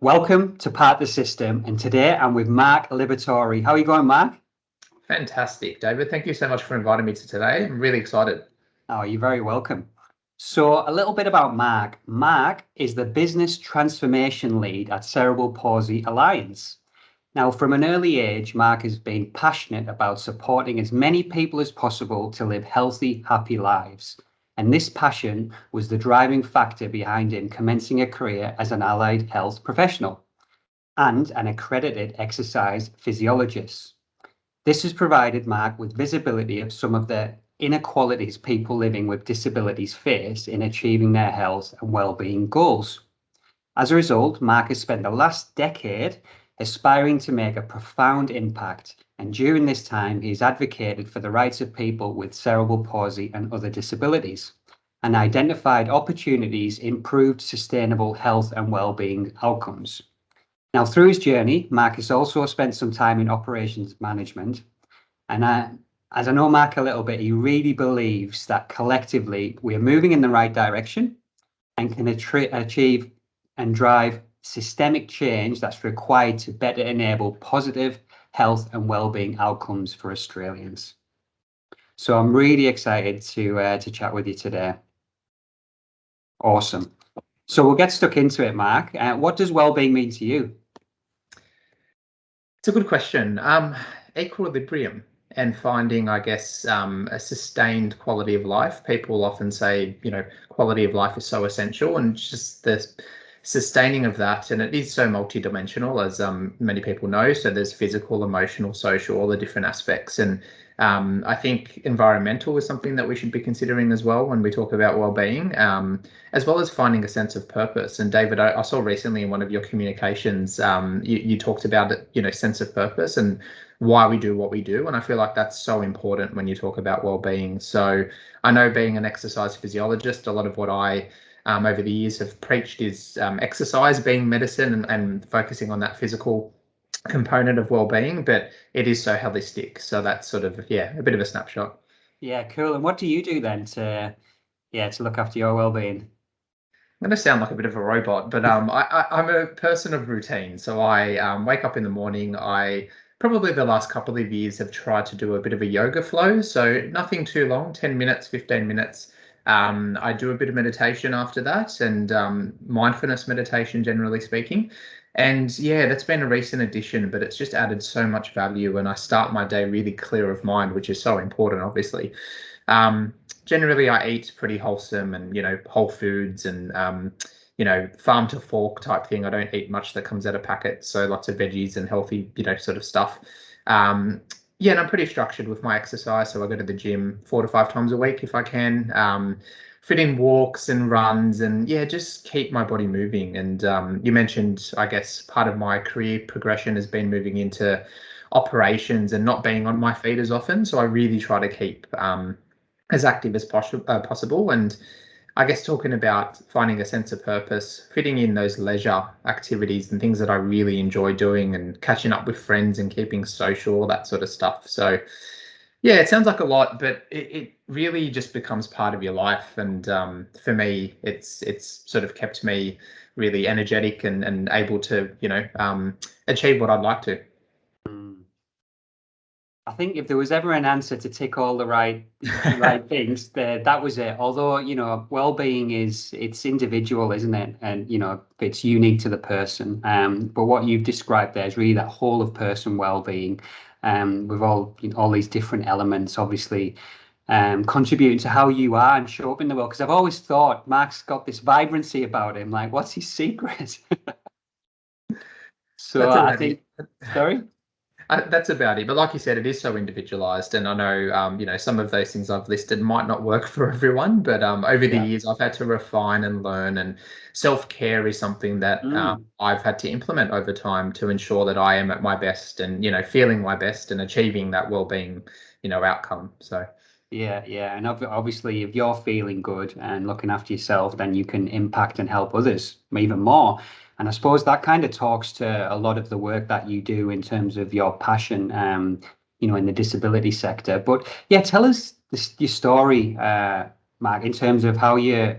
Welcome to Part the System, and today I'm with Mark Liberatore. How are you going, Mark? Fantastic, David. Thank you so much for inviting me to today. I'm really excited. Oh, you're very welcome. So a little bit about Mark. Mark is the Business Transformation Lead at Cerebral Palsy Alliance. Now, from an early age, Mark has been passionate about supporting as many people as possible to live healthy, happy lives. And this passion was the driving factor behind him commencing a career as an allied health professional and an accredited exercise physiologist. This has provided Mark with visibility of some of the inequalities people living with disabilities face in achieving their health and well-being goals. As a result, Mark has spent the last decade aspiring to make a profound impact, and during this time he's advocated for the rights of people with cerebral palsy and other disabilities, and identified opportunities improved sustainable health and well-being outcomes. Now, through his journey, Mark has also spent some time in operations management. And as I know Mark a little bit, he really believes that collectively we are moving in the right direction and can achieve and drive systemic change that's required to better enable positive health and well-being outcomes for Australians. So I'm really excited to chat with you today. Awesome. So we'll get stuck into it, Mark. What does well-being mean to you? It's a good question. Equilibrium and finding, I guess, a sustained quality of life. People often say, quality of life is so essential, and just the sustaining of that. And it is so multidimensional, as many people know. So there's physical, emotional, social, all the different aspects. And I think environmental is something that we should be considering as well when we talk about well-being, as well as finding a sense of purpose. And David, I saw recently in one of your communications, you talked about it, sense of purpose and why we do what we do. And I feel like that's so important when you talk about well-being. So I know, being an exercise physiologist, a lot of what I over the years have preached is exercise being medicine and focusing on that physical component of well-being, but it is so holistic. So that's sort of, a bit of a snapshot. Yeah, cool. And what do you do then to look after your well-being? I'm going to sound like a bit of a robot, but I'm a person of routine. So I wake up in the morning. I probably the last couple of years have tried to do a bit of a yoga flow. So nothing too long, 10 minutes, 15 minutes. I do a bit of meditation after that, and mindfulness meditation, generally speaking. And that's been a recent addition, but it's just added so much value. And I start my day really clear of mind, which is so important, obviously. Generally, I eat pretty wholesome and, whole foods and, farm to fork type thing. I don't eat much that comes out of packets. So lots of veggies and healthy, sort of stuff. And I'm pretty structured with my exercise. So I go to the gym 4 to 5 times a week if I can. Fit in walks and runs and just keep my body moving. And you mentioned, I guess, part of my career progression has been moving into operations and not being on my feet as often. So I really try to keep as active as possible. And I guess talking about finding a sense of purpose, fitting in those leisure activities and things that I really enjoy doing, and catching up with friends and keeping social, all that sort of stuff. So it sounds like a lot, but it really just becomes part of your life. And for me, it's sort of kept me really energetic and able to, achieve what I'd like to. I think if there was ever an answer to tick all the right things, that was it. Although, well-being it's individual, isn't it? And, it's unique to the person. But what you've described there is really that whole of person well-being, with all these different elements, obviously, contributing to how you are and show up in the world. Because I've always thought Mark's got this vibrancy about him. Like, what's his secret? So I think, sorry? That's about it. But like you said, it is so individualized. And I know, some of those things I've listed might not work for everyone. But over the years, I've had to refine and learn. And self-care is something that I've had to implement over time to ensure that I am at my best and, feeling my best and achieving that well-being, outcome. So. Yeah. And obviously, if you're feeling good and looking after yourself, then you can impact and help others even more. And I suppose that kind of talks to a lot of the work that you do in terms of your passion, in the disability sector. But tell us your story, Mark, in terms of how you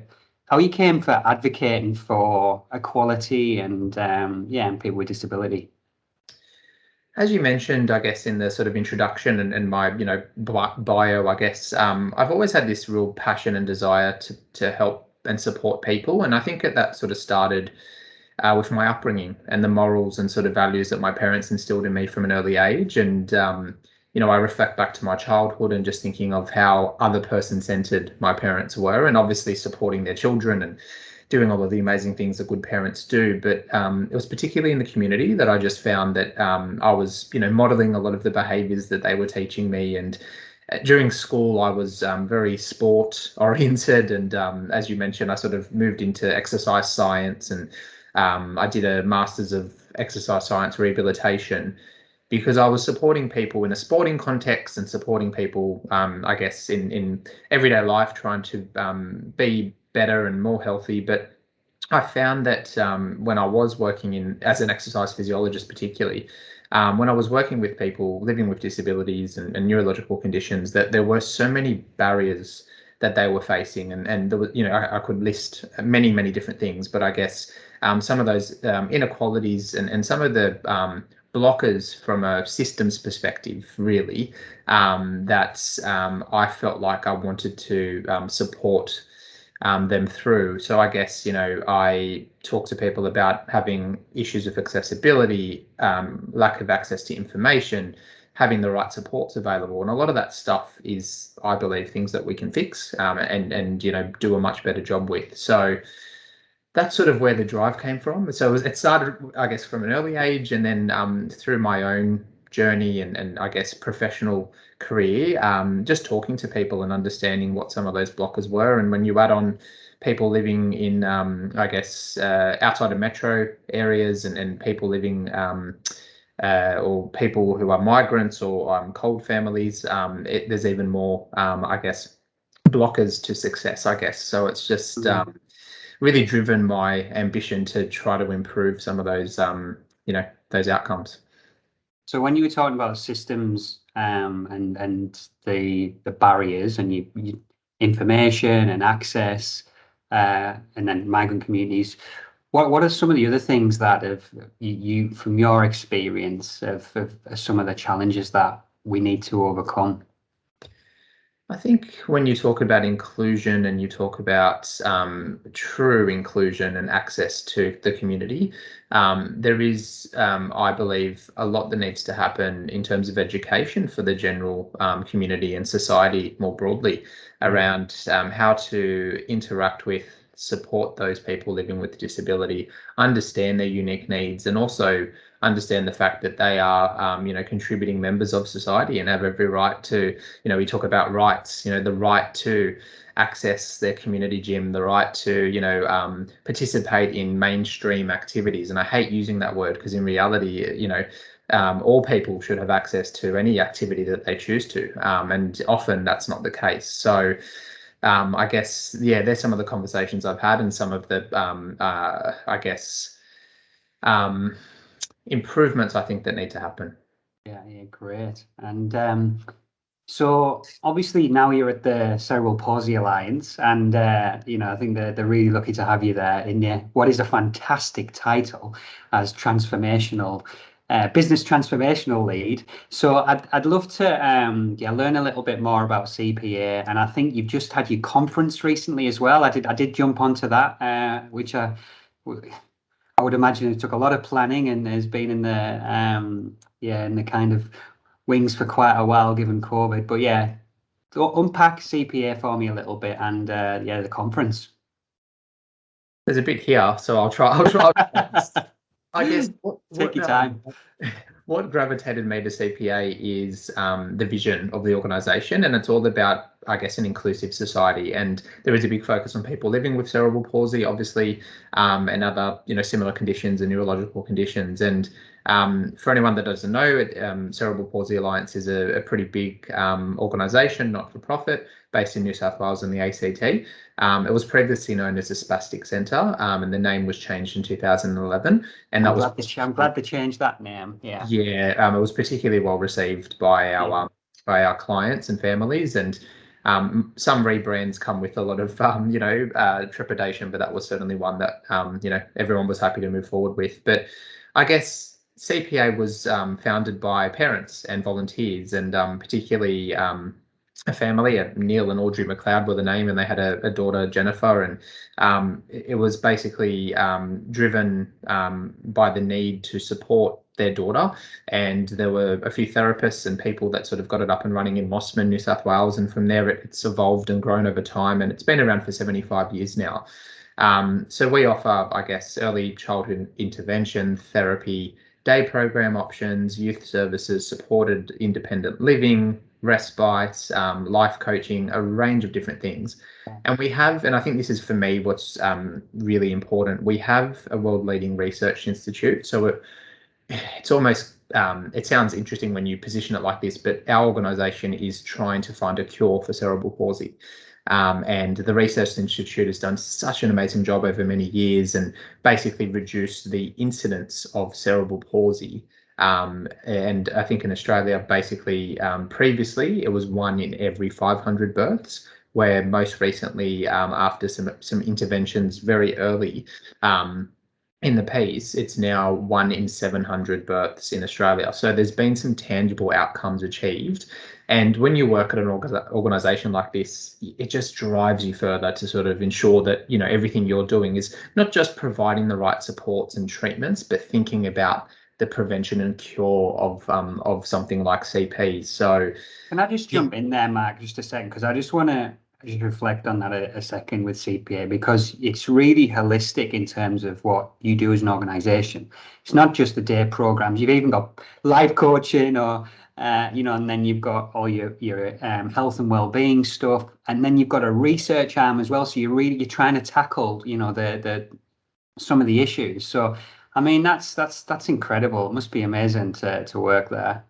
how you came for advocating for equality and and people with disability. As you mentioned, I guess in the sort of introduction and my bio, I guess I've always had this real passion and desire to help and support people, and I think that sort of started with my upbringing and the morals and sort of values that my parents instilled in me from an early age. And I reflect back to my childhood and just thinking of how other person-centered my parents were, and obviously supporting their children and doing all of the amazing things that good parents do. But it was particularly in the community that I just found that I was, modeling a lot of the behaviors that they were teaching me. And during school, I was very sport oriented. And as you mentioned, I sort of moved into exercise science, and I did a master's of exercise science rehabilitation because I was supporting people in a sporting context and supporting people, I guess, in everyday life, trying to be better and more healthy. But I found that when I was working as an exercise physiologist, particularly, when I was working with people living with disabilities and neurological conditions, that there were so many barriers that they were facing, and there was, I could list many, many different things, but I guess some of those inequalities and some of the blockers from a systems perspective, really, that I felt like I wanted to support them through. So I guess, I talk to people about having issues of accessibility, lack of access to information, having the right supports available. And a lot of that stuff is, I believe, things that we can fix and do a much better job with. So that's sort of where the drive came from. So it started, I guess, from an early age, and then through my own journey and I guess professional career, just talking to people and understanding what some of those blockers were. And when you add on people living in, I guess, outside of metro areas, and people living or people who are migrants or cold families, there's even more, I guess, blockers to success, I guess. So it's just really driven my ambition to try to improve some of those, those outcomes. So when you were talking about systems and the barriers and you information and access and then migrant communities, what are some of the other things that have you from your experience of some of the challenges that we need to overcome? I think when you talk about inclusion and you talk about true inclusion and access to the community, there is, I believe, a lot that needs to happen in terms of education for the general community and society more broadly around how to interact with, support those people living with disability, understand their unique needs, and also understand the fact that they are, contributing members of society and have every right to, we talk about rights, the right to access their community gym, the right to, participate in mainstream activities. And I hate using that word because in reality, all people should have access to any activity that they choose to. And often that's not the case. So I guess, there's some of the conversations I've had and some of the, I guess, improvements I think that need to happen. Yeah, great. And so obviously now you're at the Cerebral Palsy Alliance, and I think they're really lucky to have you there in what is a fantastic title as transformational business transformational lead. So I'd love to learn a little bit more about CPA, and I think you've just had your conference recently as well. I did jump onto that, which I would imagine it took a lot of planning and has been in the kind of wings for quite a while given COVID. But unpack CPA for me a little bit and the conference. There's a bit here, so I'll try. I guess Take your time. What gravitated me to CPA is the vision of the organisation, and it's all about, I guess, an inclusive society. And there is a big focus on people living with cerebral palsy, obviously, and other similar conditions and neurological conditions. And for anyone that doesn't know, Cerebral Palsy Alliance is a pretty big organisation, not for profit, based in New South Wales and the ACT. It was previously known as a spastic centre, and the name was changed in 2011. And I'm glad they changed that name. It was particularly well received by our clients and families. And Some rebrands come with a lot of trepidation, but that was certainly one that everyone was happy to move forward with. But I guess CPA was founded by parents and volunteers, and particularly a family. Neil and Audrey McLeod were the name, and they had a daughter, Jennifer, and it was basically driven by the need to support their daughter. And there were a few therapists and people that sort of got it up and running in Mossman, New South Wales, and from there it's evolved and grown over time, and it's been around for 75 years now. So we offer, I guess, early childhood intervention, therapy, day program options, youth services, supported independent living, respite, life coaching, a range of different things. And we have, and I think this is for me what's really important, we have a world-leading research institute. So it's almost, it sounds interesting when you position it like this, but our organisation is trying to find a cure for cerebral palsy. And the Research Institute has done such an amazing job over many years and basically reduced the incidence of cerebral palsy. And I think in Australia, basically, previously it was 1 in every 500 births, where most recently, after some interventions very early in the piece, it's now 1 in 700 births in Australia. So there's been some tangible outcomes achieved. And when you work at an organisation like this, it just drives you further to sort of ensure that, everything you're doing is not just providing the right supports and treatments, but thinking about the prevention and cure of something like CP. So can I just jump in there, Mark, just a second? Because I just want to just reflect on that a second with CPA, because it's really holistic in terms of what you do as an organization. It's not just the day programs. You've even got life coaching or and then you've got all your health and well-being stuff, and then you've got a research arm as well. So you're trying to tackle the some of the issues. So I mean that's incredible. It must be amazing to work there.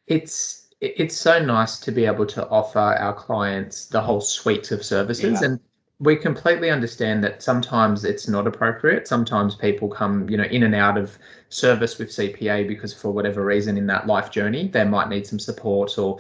It's so nice to be able to offer our clients the whole suite of services. And we completely understand that sometimes it's not appropriate. Sometimes people come, in and out of service with CPA because for whatever reason in that life journey, they might need some support, or,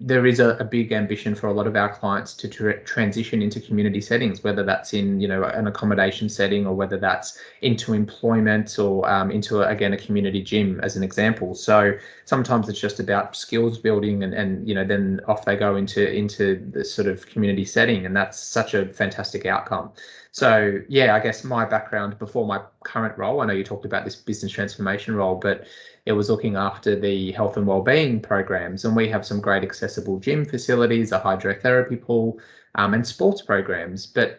there is a big ambition for a lot of our clients to transition into community settings, whether that's in, an accommodation setting, or whether that's into employment, or into, again, a community gym as an example. So sometimes it's just about skills building and then off they go into the sort of community setting, and that's such a fantastic outcome. So yeah, I guess my background before my current role, I know you talked about this business transformation role, but it was looking after the health and wellbeing programs, and we have some great accessible gym facilities, a hydrotherapy pool, and sports programs. But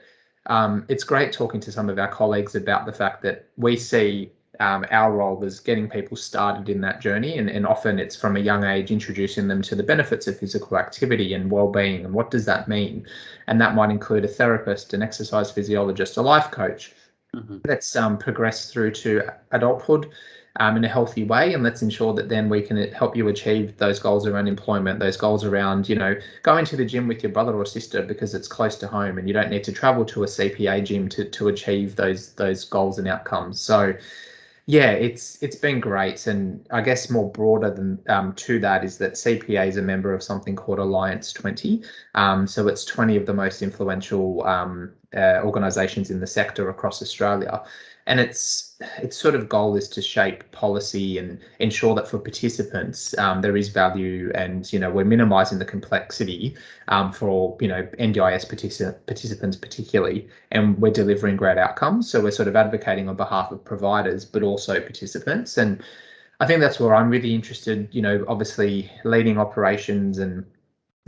it's great talking to some of our colleagues about the fact that we see our role is getting people started in that journey, and often it's from a young age introducing them to the benefits of physical activity and well-being, and what does that mean. And that might include a therapist, an exercise physiologist, a life coach. Let's progress through to adulthood in a healthy way, and let's ensure that then we can help you achieve those goals around employment, those goals around going to the gym with your brother or sister because it's close to home and you don't need to travel to a CPA gym to achieve those goals and outcomes. So yeah, it's been great. And I guess more broader than to that is that CPA is a member of something called Alliance 20. So it's 20 of the most influential organisations in the sector across Australia. And its sort of goal is to shape policy and ensure that for participants there is value, and we're minimising the complexity for NDIS participants particularly, and we're delivering great outcomes. So we're sort of advocating on behalf of providers, but also participants. And I think that's where I'm really interested. Obviously leading operations and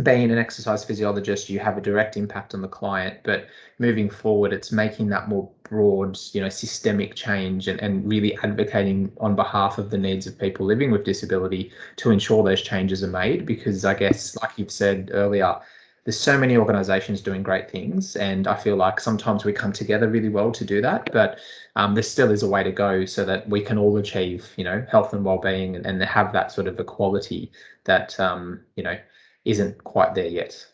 being an exercise physiologist, you have a direct impact on the client, but moving forward, it's making that more broad, systemic change, and really advocating on behalf of the needs of people living with disability to ensure those changes are made. Because I guess, like you've said earlier, there's so many organisations doing great things, and I feel like sometimes we come together really well to do that, but there still is a way to go so that we can all achieve, health and wellbeing, and have that sort of equality that, isn't quite there yet.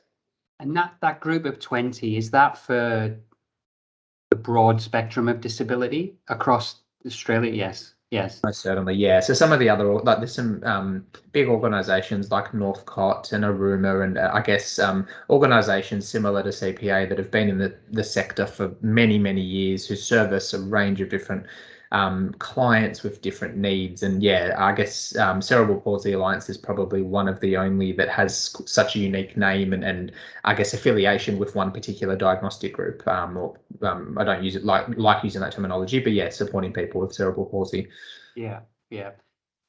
And that group of 20, is that for the broad spectrum of disability across Australia? Yes. Yes. Most certainly, yeah. So some of the other, like there's some big organisations like Northcott and Aruma, and I guess organisations similar to CPA that have been in the sector for many, many years, who service a range of different clients with different needs. And yeah, I guess Cerebral Palsy Alliance is probably one of the only that has such a unique name and I guess affiliation with one particular diagnostic group. I don't use it like using that terminology, but yeah, supporting people with cerebral palsy. Yeah. Yeah.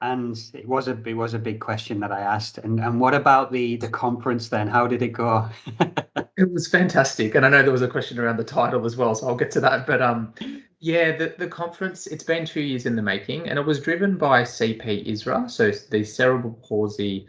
And it was a big question that I asked. And what about the conference then? How did it go? It was fantastic, and I know there was a question around the title as well, so I'll get to that. But yeah, the conference, it's been 2 years in the making, and it was driven by CP ISRA, so the Cerebral Palsy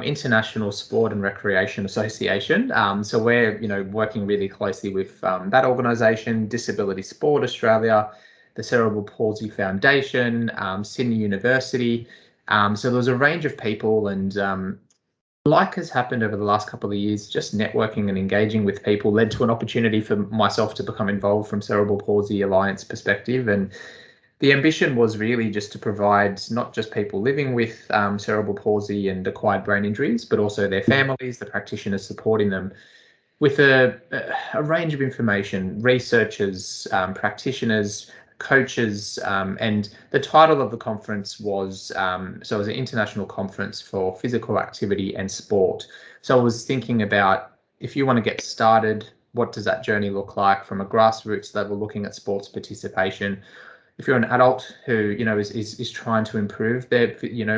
International Sport and Recreation Association. So we're working really closely with that organisation, Disability Sport Australia, the Cerebral Palsy Foundation, Sydney University. So there was a range of people, and like has happened over the last couple of years, just networking and engaging with people led to an opportunity for myself to become involved from Cerebral Palsy Alliance perspective. And the ambition was really just to provide not just people living with cerebral palsy and acquired brain injuries, but also their families, the practitioners supporting them, with a range of information, researchers, practitioners, coaches, and the title of the conference was, so it was an international conference for physical activity and sport. So I was thinking about, if you want to get started, what does that journey look like from a grassroots level, looking at sports participation? If you're an adult who is trying to improve their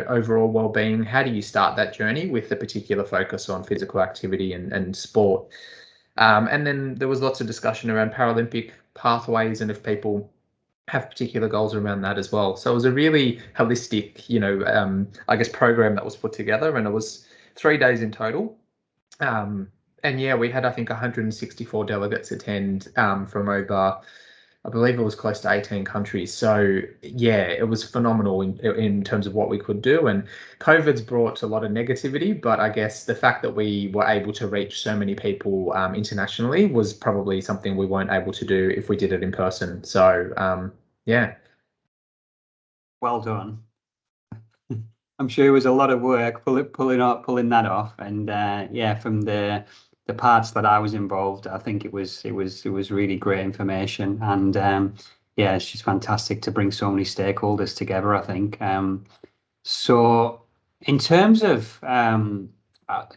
overall well-being, how do you start that journey with a particular focus on physical activity and sport? And then there was lots of discussion around Paralympic pathways and if people have particular goals around that as well. So it was a really holistic, I guess, program that was put together, and it was 3 days in total. And yeah, we had, I think, 164 delegates attend from over, I believe it was close to 18 countries. So yeah, it was phenomenal in terms of what we could do. And COVID's brought a lot of negativity, but I guess the fact that we were able to reach so many people internationally was probably something we weren't able to do if we did it in person. So yeah. Well done. I'm sure it was a lot of work pulling that off. And yeah, from the parts that I was involved, I think it was really great information. And yeah, it's just fantastic to bring so many stakeholders together, I think. So in terms of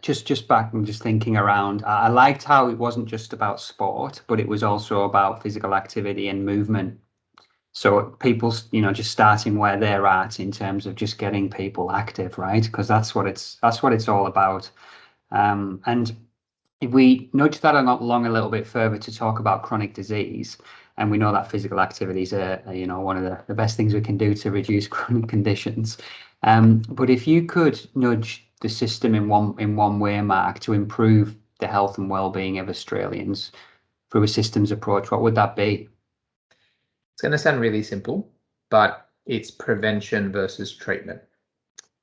just back and just thinking around, I liked how it wasn't just about sport, but it was also about physical activity and movement. So people, just starting where they're at in terms of just getting people active, right? Because that's what it's all about. And if we nudge that along a little bit further to talk about chronic disease, and we know that physical activities are one of the best things we can do to reduce chronic conditions. But if you could nudge the system in one way, Mark, to improve the health and well-being of Australians through a systems approach, what would that be? It's going to sound really simple, but it's prevention versus treatment.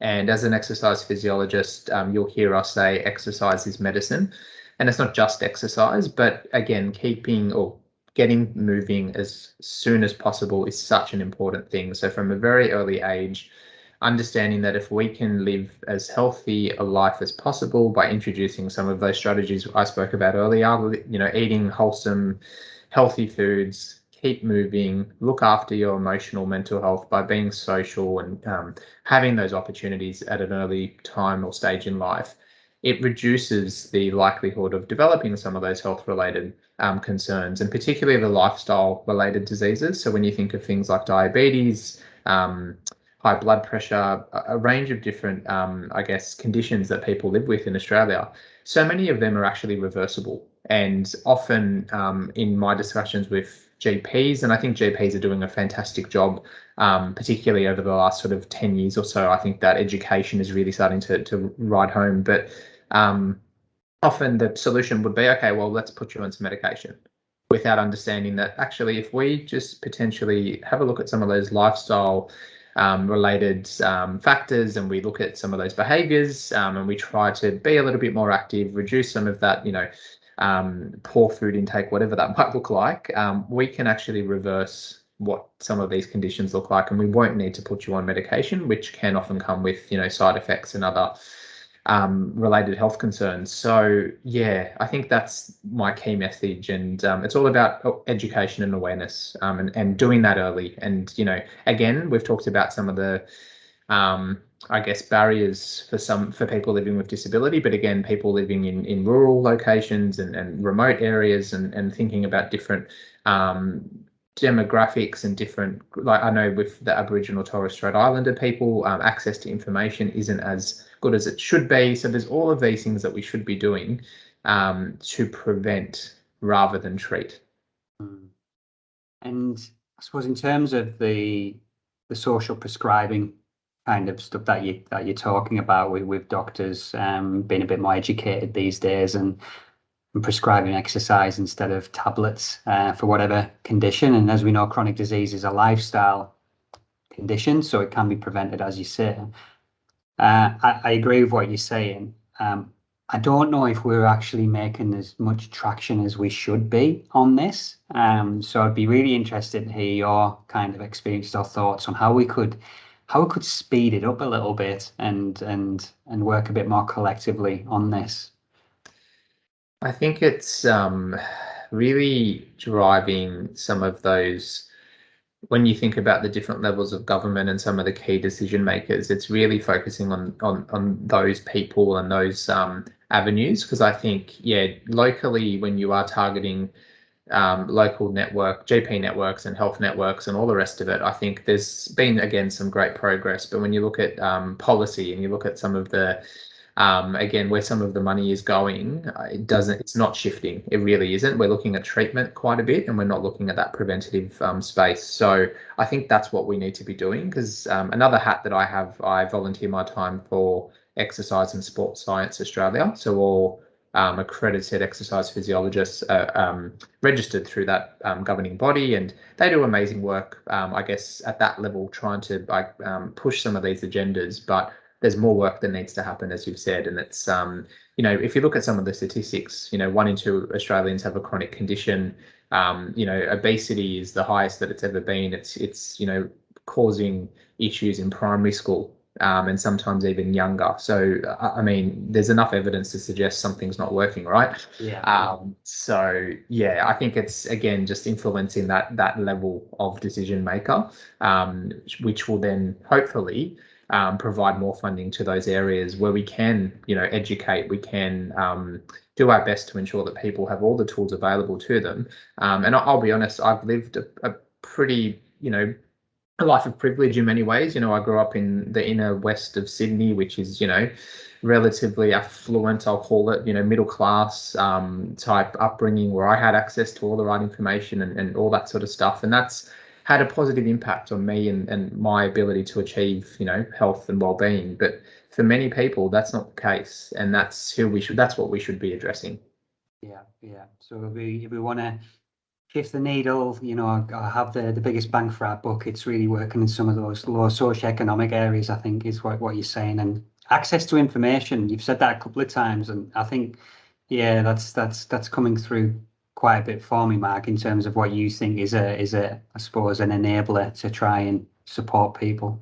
And as an exercise physiologist, you'll hear us say exercise is medicine. And it's not just exercise, but again, keeping or getting moving as soon as possible is such an important thing. So from a very early age, understanding that if we can live as healthy a life as possible by introducing some of those strategies I spoke about earlier, eating wholesome, healthy foods, keep moving, look after your emotional, mental health by being social and having those opportunities at an early time or stage in life, it reduces the likelihood of developing some of those health-related concerns, and particularly the lifestyle-related diseases. So when you think of things like diabetes, high blood pressure, a range of different, I guess, conditions that people live with in Australia, so many of them are actually reversible. And often in my discussions with GPs, and I think GPs are doing a fantastic job, particularly over the last sort of 10 years or so. I think that education is really starting to ride home. But often the solution would be, okay, well, let's put you on some medication, without understanding that actually if we just potentially have a look at some of those lifestyle related factors, and we look at some of those behaviors and we try to be a little bit more active, reduce some of that, poor food intake, whatever that might look like, we can actually reverse what some of these conditions look like, and we won't need to put you on medication, which can often come with, you know, side effects and other related health concerns. So yeah, I think that's my key message, and it's all about education and awareness, and doing that early. And you know, again, we've talked about some of the I guess barriers for people living with disability, but again, people living in rural locations and remote areas, and thinking about different demographics and different, like I know with the Aboriginal Torres Strait Islander people, access to information isn't as good as it should be. So there's all of these things that we should be doing to prevent rather than treat. And I suppose in terms of the social prescribing kind of stuff that you're talking about with doctors being a bit more educated these days and prescribing exercise instead of tablets for whatever condition. And as we know, chronic disease is a lifestyle condition, so it can be prevented, as you say. I agree with what you're saying. I don't know if we're actually making as much traction as we should be on this. So I'd be really interested to hear your kind of experience or thoughts on how we could speed it up a little bit and work a bit more collectively on this. I think it's really driving some of those. When you think about the different levels of government and some of the key decision makers, it's really focusing on those people and those avenues. Because I think, yeah, locally, when you are targeting local network, GP networks and health networks and all the rest of it, I think there's been, again, some great progress. But when you look at policy and you look at some of the again, where some of the money is going, it's not shifting. It really isn't. We're looking at treatment quite a bit, and we're not looking at that preventative space. So I think that's what we need to be doing. Because another hat that I have, I volunteer my time for Exercise and Sports Science Australia. So all accredited exercise physiologists are registered through that governing body, and they do amazing work, I guess, at that level, trying to push some of these agendas. But there's more work that needs to happen, as you've said. And it's, you know, if you look at some of the statistics, you know, 1 in 2 Australians have a chronic condition. You know, obesity is the highest that it's ever been. It's you know, causing issues in primary school and sometimes even younger. So, I mean, there's enough evidence to suggest something's not working, right? Yeah. So, yeah, I think it's, again, just influencing that level of decision maker, which will then hopefully provide more funding to those areas where we can, you know, educate, we can do our best to ensure that people have all the tools available to them. And I'll be honest, I've lived a pretty, you know, a life of privilege in many ways. You know, I grew up in the inner west of Sydney, which is, you know, relatively affluent, I'll call it, you know, middle class type upbringing, where I had access to all the right information and all that sort of stuff. And that's had a positive impact on me and my ability to achieve, you know, health and well-being. But for many people, that's not the case, and that's what we should be addressing. Yeah. So if we want to shift the needle, you know, or have the biggest bang for our buck, it's really working in some of those low socioeconomic areas, I think, is what you're saying. And access to information, you've said that a couple of times, and I think, yeah, that's coming through quite a bit for me, Mark, in terms of what you think is a I suppose an enabler to try and support people.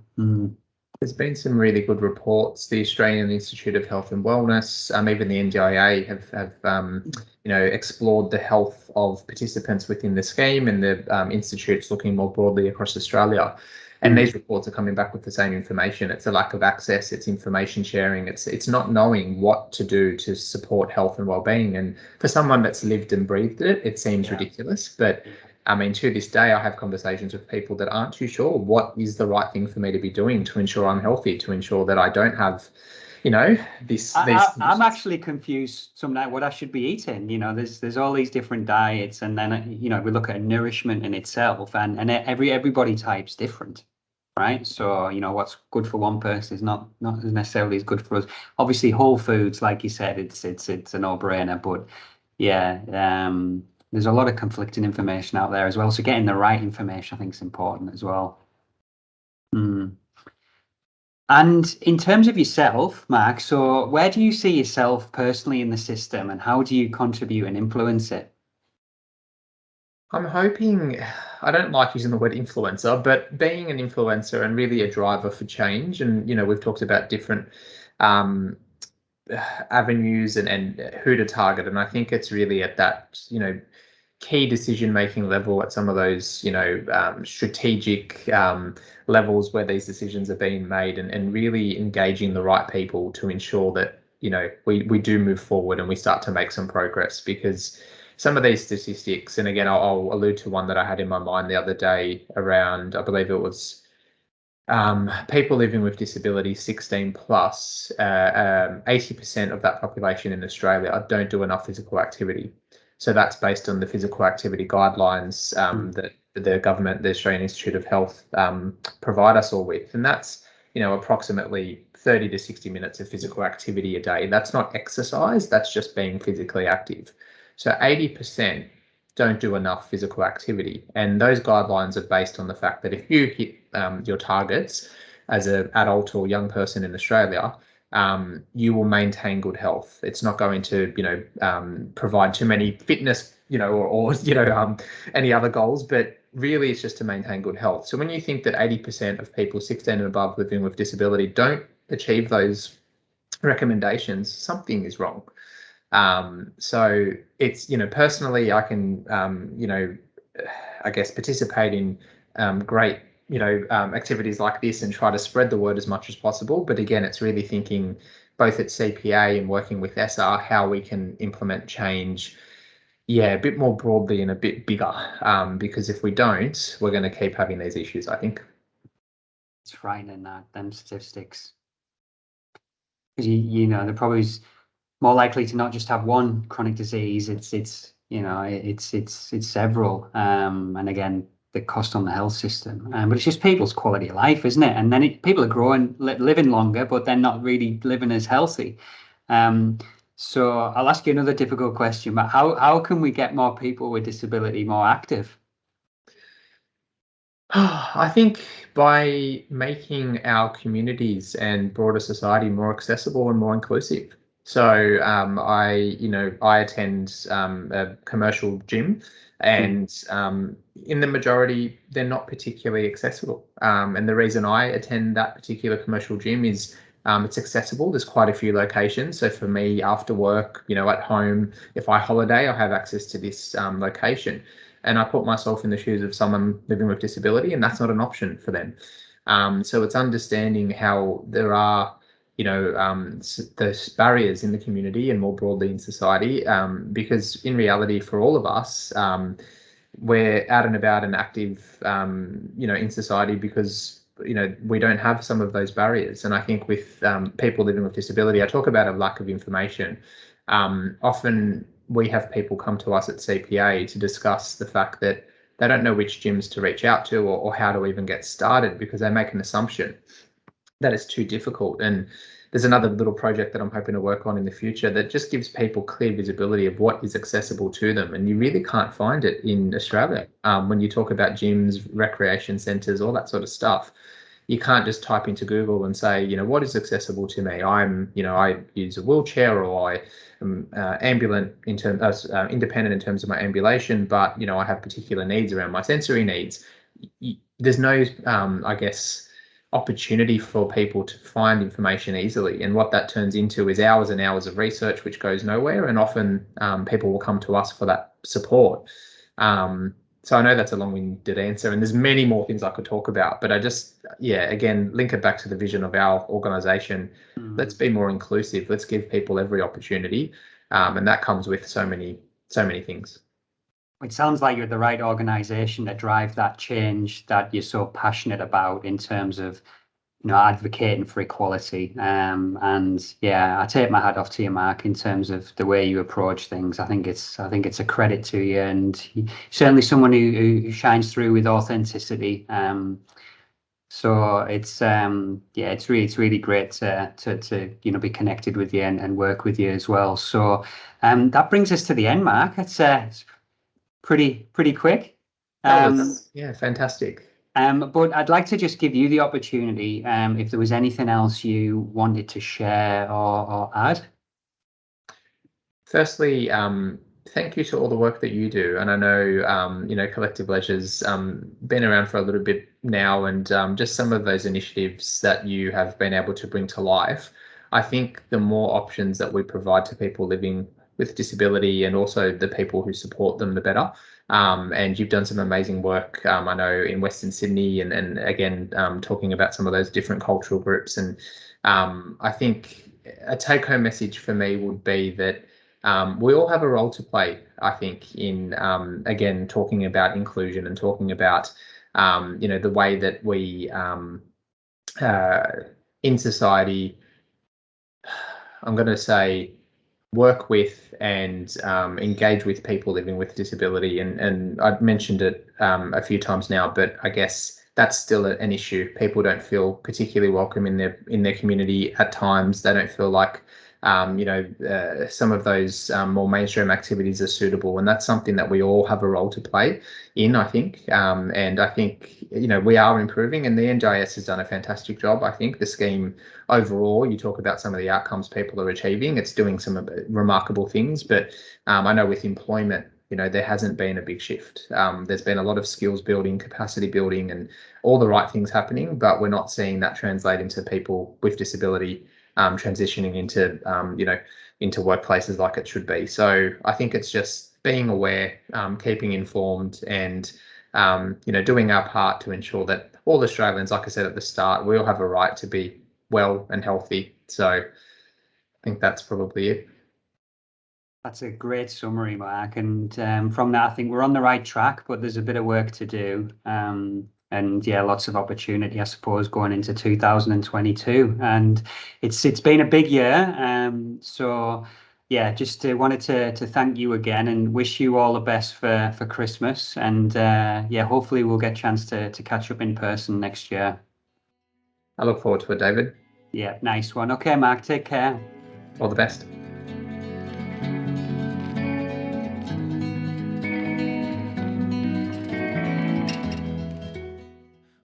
There's been some really good reports. The Australian Institute of Health and Wellness, even the NDIA have you know, explored the health of participants within the scheme, and the institute's looking more broadly across Australia. And these reports are coming back with the same information. It's a lack of access, it's information sharing, it's not knowing what to do to support health and well-being. And for someone that's lived and breathed it, it seems ridiculous. But I mean, to this day, I have conversations with people that aren't too sure what is the right thing for me to be doing to ensure I'm healthy, to ensure that I don't have, you know, I'm actually confused some night what I should be eating. You know, there's all these different diets, and then you know, we look at nourishment in itself, and everybody type's different, right? So you know, what's good for one person is not necessarily as good for us. Obviously, whole foods, like you said, it's a no-brainer. But yeah, there's a lot of conflicting information out there as well. So getting the right information, I think, is important as well. And in terms of yourself, Mark, so where do you see yourself personally in the system, and how do you contribute and influence it? I'm hoping, I don't like using the word influencer, but being an influencer and really a driver for change. And, we've talked about different um, avenues and who to target. And I think it's really at that, key decision-making level at some of those, strategic levels where these decisions are being made, and really engaging the right people to ensure that, we do move forward and we start to make some progress. Because some of these statistics, and again, I'll allude to one that I had in my mind the other day around, I believe it was people living with disability 16 plus, 80% of that population in Australia don't do enough physical activity. So that's based on the physical activity guidelines that the government, the Australian Institute of Health, provide us all with. And that's, approximately 30 to 60 minutes of physical activity a day. That's not exercise, that's just being physically active. So 80% don't do enough physical activity. And those guidelines are based on the fact that if you hit your targets as an adult or young person in Australia, you will maintain good health. It's not going to, provide too many fitness, or any other goals, but really it's just to maintain good health. So when you think that 80% of people 16 and above living with disability don't achieve those recommendations, something is wrong. So it's, personally, I can, I guess participate in great, activities like this and try to spread the word as much as possible. But again, it's really thinking both at CPA and working with SR, how we can implement change, a bit more broadly and a bit bigger. Because if we don't, we're going to keep having these issues, I think. It's frightening, that them statistics, because they're probably more likely to not just have one chronic disease. It's several. And again, the cost on the health system. But it's just people's quality of life, isn't it? And then people are growing, living longer, but they're not really living as healthy. So I'll ask you another difficult question, but how can we get more people with disability more active? I think by making our communities and broader society more accessible and more inclusive. So I attend a commercial gym, and in the majority, they're not particularly accessible. And the reason I attend that particular commercial gym is it's accessible. There's quite a few locations. So for me, after work, at home, if I holiday, I have access to this location. And I put myself in the shoes of someone living with disability, and that's not an option for them. So it's understanding how there are, those barriers in the community and more broadly in society, because in reality, for all of us, we're out and about and active, in society because, we don't have some of those barriers. And I think with people living with disability, I talk about a lack of information. Often we have people come to us at CPA to discuss the fact that they don't know which gyms to reach out to, or how to even get started, because they make an assumption that it's too difficult. And there's another little project that I'm hoping to work on in the future that just gives people clear visibility of what is accessible to them. And you really can't find it in Australia. When you talk about gyms, recreation centres, all that sort of stuff, you can't just type into Google and say, what is accessible to me? I use a wheelchair, or I am independent in terms of my ambulation, but, I have particular needs around my sensory needs. There's no, I guess, opportunity for people to find information easily. And what that turns into is hours and hours of research, which goes nowhere. And often people will come to us for that support. So I know that's a long-winded answer, and there's many more things I could talk about, but I just, again, link it back to the vision of our organisation. Let's be more inclusive. Let's give people every opportunity, and that comes with so many things. It sounds like you're the right organisation to drive that change that you're so passionate about in terms of, advocating for equality. And I take my hat off to you, Mark, in terms of the way you approach things. I think it's a credit to you, and certainly someone who shines through with authenticity. So it's it's really great to be connected with you and work with you as well. So that brings us to the end, Mark. It's pretty quick. Fantastic. But I'd like to just give you the opportunity, if there was anything else you wanted to share or add. Firstly, thank you to all the work that you do. And I know, Collective Leisure's been around for a little bit now, and just some of those initiatives that you have been able to bring to life. I think the more options that we provide to people living with disability and also the people who support them, the better. And you've done some amazing work, I know, in Western Sydney, and again, talking about some of those different cultural groups. And I think a take-home message for me would be that we all have a role to play, I think, in, again, talking about inclusion and talking about, the way that we, in society, I'm going to say, work with and engage with people living with disability. And I've mentioned it a few times now, but I guess that's still an issue. People don't feel particularly welcome in their community at times. They don't feel like some of those more mainstream activities are suitable, and that's something that we all have a role to play in, I think. And I think we are improving, and the NDIS has done a fantastic job. I think the scheme overall, you talk about some of the outcomes people are achieving, it's doing some remarkable things. But I know with employment, there hasn't been a big shift. There's been a lot of skills building, capacity building, and all the right things happening, but we're not seeing that translate into people with disability transitioning into workplaces like it should be. So I think it's just being aware, keeping informed, and doing our part to ensure that all Australians, like I said at the start, we all have a right to be well and healthy. So I think that's probably it. That's a great summary, Mark. And from that, I think we're on the right track, but there's a bit of work to do. And yeah, lots of opportunity, I suppose, going into 2022. And it's been a big year. So yeah, just wanted to thank you again and wish you all the best for Christmas. And yeah, hopefully we'll get a chance to catch up in person next year. I look forward to it, David. Yeah, nice one. Okay, Mark, take care. All the best.